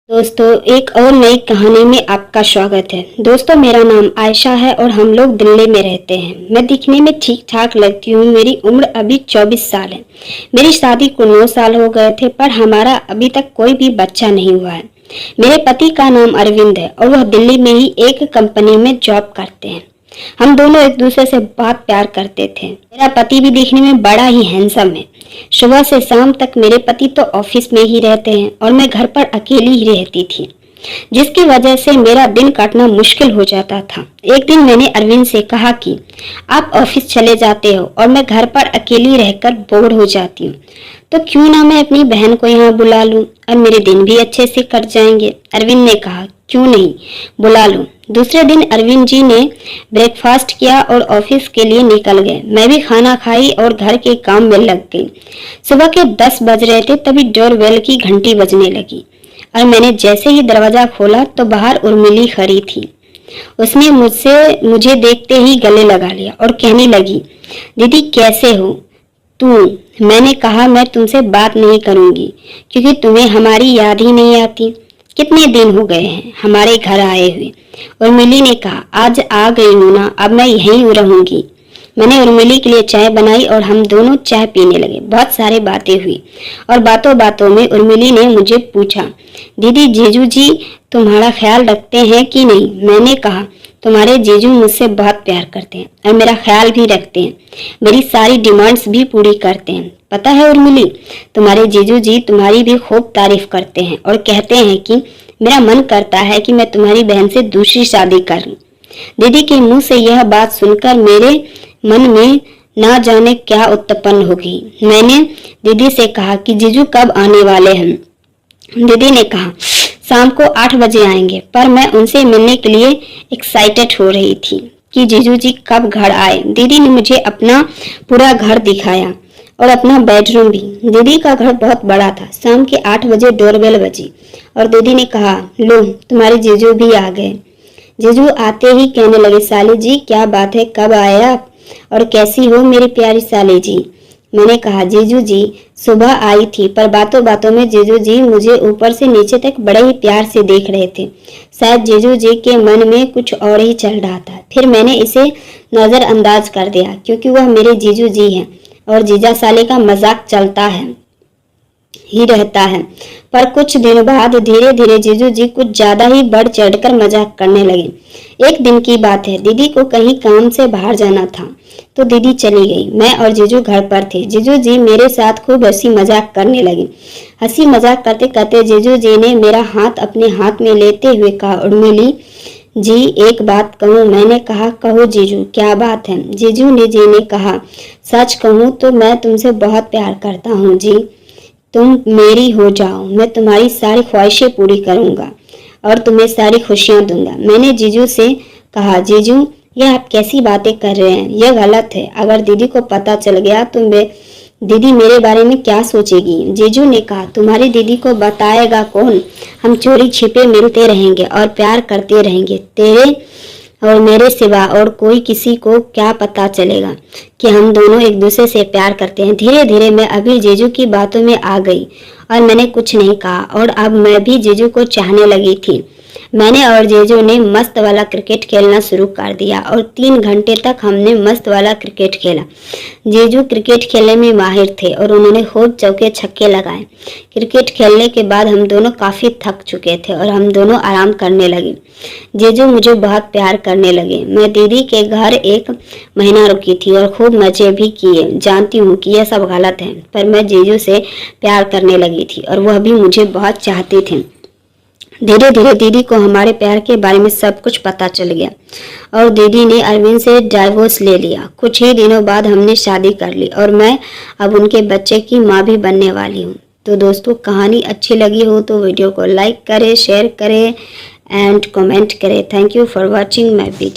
दोस्तों, एक और नई कहानी में आपका स्वागत है। दोस्तों, मेरा नाम आयशा है और हम लोग दिल्ली में रहते हैं। मैं दिखने में ठीक ठाक लगती हूँ। मेरी उम्र अभी 24 साल है। मेरी शादी को 9 साल हो गए थे, पर हमारा अभी तक कोई भी बच्चा नहीं हुआ है। मेरे पति का नाम अरविंद है और वह दिल्ली में ही एक कंपनी में जॉब करते हैं। हम दोनों एक दूसरे से बहुत प्यार करते थे। मेरा पति भी दिखने में बड़ा ही हैंडसम है। सुबह से शाम तक मेरे पति तो ऑफिस में ही रहते हैं और मैं घर पर अकेली ही रहती थी, जिसकी वजह से मेरा दिन काटना मुश्किल हो जाता था। एक दिन मैंने अरविंद से कहा कि आप ऑफिस चले जाते हो और मैं घर पर अकेली रहकर बोर हो जाती हूँ, तो क्यों ना मैं अपनी बहन को यहाँ बुला लूं और मेरे दिन भी अच्छे से कट जाएंगे। अरविंद ने कहा, क्यों नहीं, बुला लूं। दूसरे दिन अरविंद जी ने ब्रेकफास्ट किया और ऑफिस के लिए निकल गए। मैं भी खाना खाई और घर के काम में लग गई। सुबह के 10 बज रहे थे, तभी डोरबेल की घंटी बजने लगी और मैंने जैसे ही दरवाजा खोला तो बाहर उर्मिली खड़ी थी। उसने मुझे देखते ही गले लगा लिया और कहने लगी, दीदी कैसे हो तू? मैंने कहा, मैं तुमसे बात नहीं करूंगी क्योंकि तुम्हें हमारी याद ही नहीं आती। कितने दिन हो गए हैं हमारे घर आए हुए। उर्मिली ने कहा, आज आ गई हूं ना, अब मैं यहीं रहूंगी। मैंने उर्मिली के लिए चाय बनाई और हम दोनों चाय पीने लगे। बहुत सारी बातें हुई और बातों बातों में उर्मिली ने मुझे पूछा, दीदी जीजू जी तुम्हारा ख्याल रखते हैं कि नहीं? मैंने कहा, तुम्हारे जीजू मुझसे बहुत प्यार करते हैं और मेरा ख्याल भी रखते हैं। मेरी सारी डिमांड्स भी पूरी करते हैं। पता है उर्मिली, तुम्हारे जीजू जी तुम्हारी भी खूब तारीफ करते हैं और कहते हैं कि मेरा मन करता है कि मैं तुम्हारी बहन से दूसरी शादी करूं। दीदी के मुंह से यह बात सुनकर मेरे मन में ना जाने क्या उत्पन्न हो गई। मैंने दीदी से कहा कि जीजू कब आने वाले हैं? दीदी ने कहा, शाम को 8 बजे आएंगे। पर मैं उनसे मिलने के लिए एक्साइटेड हो रही थी कि जीजू जी कब घर आए। दीदी ने मुझे अपना पूरा घर दिखाया और अपना बेडरूम भी। दीदी का घर बहुत बड़ा था। शाम के 8 बजे डोरबेल बजी और दीदी ने कहा, लो तुम्हारे जीजू भी आ गए। जीजू आते ही कहने लगे, साली जी क्या बात है, कब आए आप और कैसी हो मेरी प्यारी साली जी? मैंने कहा, जीजू जी सुबह आई थी, पर बातों बातों में जीजू जी मुझे ऊपर से नीचे तक बड़े ही प्यार से देख रहे थे। शायद जीजू जी के मन में कुछ और ही चल रहा था। फिर मैंने इसे नजरअंदाज कर दिया क्योंकि वह मेरे जीजू जी हैं और जीजा साले का मजाक चलता है ही रहता है। पर कुछ दिन बाद धीरे धीरे जीजू जी कुछ ज्यादा ही बढ़ चढ़कर मजाक करने लगे। एक दिन की बात है, दीदी को कहीं काम से बाहर जाना था तो दीदी चली गई। मैं और जीजू घर पर थे। जीजू जी मेरे साथ खूब हंसी मजाक करने लगे। हंसी मजाक करते करते जीजू जी ने मेरा हाथ अपने हाथ में लेते हुए कहा, उर्मिली जी एक बात कहूँ? मैंने कहा, कहो जीजू, क्या बात है? जीजू ने कहा, सच कहूँ तो मैं तुमसे बहुत प्यार करता हूँ जी। तुम मेरी हो जाओ, मैं तुम्हारी सारी ख्वाहिशें पूरी करूंगा और तुम्हें सारी खुशियां दूंगा। मैंने जीजू से कहा, जीजू यह आप कैसी बातें कर रहे हैं? यह गलत है। अगर दीदी को पता चल गया तो दीदी मेरे बारे में क्या सोचेगी? जीजू ने कहा, तुम्हारी दीदी को बताएगा कौन? हम चोरी छिपे मिलते रहेंगे और प्यार करते रहेंगे। तेरे और मेरे सिवा और कोई किसी को क्या पता चलेगा कि हम दोनों एक दूसरे से प्यार करते हैं। धीरे धीरे मैं अभी जीजू की बातों में आ गई और मैंने कुछ नहीं कहा और अब मैं भी जीजू को चाहने लगी थी। मैंने और जीजू ने मस्त वाला क्रिकेट खेलना शुरू कर दिया और 3 घंटे तक हमने मस्त वाला क्रिकेट खेला। जीजू क्रिकेट खेलने में माहिर थे और उन्होंने खूब चौके छक्के लगाए। क्रिकेट खेलने के बाद हम दोनों काफी थक चुके थे और हम दोनों आराम करने लगे। जीजू मुझे बहुत प्यार करने लगे। मैं दीदी के घर 1 महीना रुकी थी और खूब मजे भी किए। जानती हूँ कि यह सब गलत है, पर मैं जीजू से प्यार करने लगी थी और वह भी मुझे बहुत चाहते थे। धीरे धीरे दीदी को हमारे प्यार के बारे में सब कुछ पता चल गया और दीदी ने अरविंद से डाइवोर्स ले लिया। कुछ ही दिनों बाद हमने शादी कर ली और मैं अब उनके बच्चे की माँ भी बनने वाली हूँ। तो दोस्तों, कहानी अच्छी लगी हो तो वीडियो को लाइक करें, शेयर करें एंड कमेंट करें। Thank you for watching my video.